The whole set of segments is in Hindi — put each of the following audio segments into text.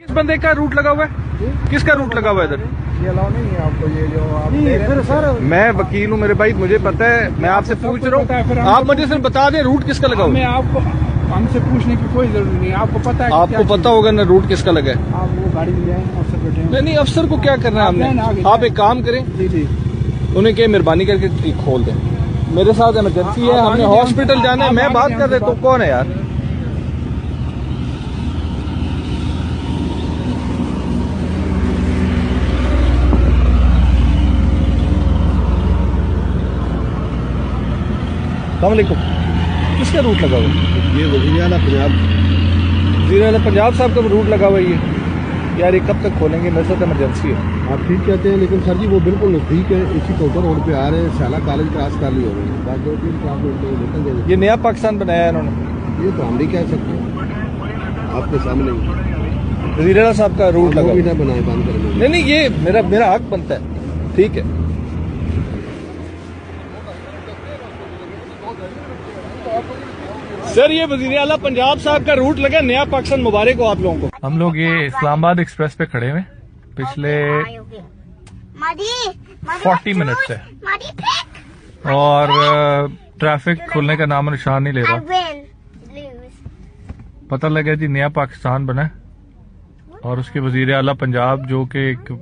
किस बंदे का रूट लगा हुआ है? किसका रूट लगा हुआ है इधर? ये अलाउ नहीं है आपको, ये जो आप फिर सर मैं वकील हूँ मेरे भाई, मुझे पता है, मैं आपसे पूछ रहा हूँ, आप मुझे सिर्फ बता दें रूट किसका लगा हुआ मैं है। आपको हमसे पूछने की कोई जरूरत नहीं, आपको पता है। आपको पता होगा ना रूट किसका लगा है। आप वो गाड़ी में जाए, अफसर बैठे हैं। नहीं अफसर को क्या करना है हमने, आप एक काम करें, जी जी, उन्हें क्या मेहरबानी करके खोल दें। मेरे साथ इमरजेंसी है, हमने हॉस्पिटल जाना है, मैं बात कर देता हूँ। कौन है यार? अस्सलामुअलैकुम, किसका रूट लगा हुआ है? ये वज़ीर आला पंजाब, वज़ीर आला पंजाब साहब का रूट लगा हुआ है ये। यार ये कब तक खोलेंगे? मेरे साथ इमरजेंसी है। आप ठीक कहते हैं, लेकिन सर जी वो बिल्कुल नज़दीक है, इसी कोटा रोड पे आ रहे हैं, शाला कॉलेज क्रॉस कर लिए हो रहे हैं, बस 2-3 क्लास निकल जाएंगे। ये नया पाकिस्तान बनाया है इन्होंने, ये तो हम नहीं कह सकते, आपके सामने ही। वज़ीर आला साहब का रूट लगा वो हुआ भी है। ना बनाए, बंद करें। नहीं ये मेरा हक बनता है, ठीक है। सर ये वज़ीर आला पंजाब साहब का रूट लगा, नया पाकिस्तान मुबारक हो आप लोगों को। हम लोग ये इस्लामाबाद एक्सप्रेस पे खड़े हुए पिछले 40 मिनट से, और ट्रैफिक खुलने का नाम निशान नहीं ले रहा। पता लगा जी नया पाकिस्तान बना है, और उसके वज़ीर आला पंजाब जो कि एक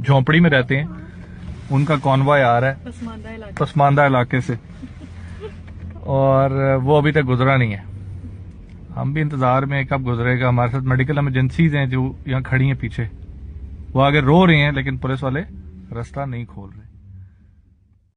झोंपड़ी में रहते हैं, उनका कॉन्वॉय आ रहा है पसमानदा इलाके से, और वो अभी तक गुजरा नहीं है। हम भी इंतजार में कब गुजरेगा। हमारे साथ मेडिकल इमरजेंसीज हैं जो यहाँ खड़ी हैं पीछे, वो आगे रो रहे हैं, लेकिन पुलिस वाले रास्ता नहीं खोल रहे।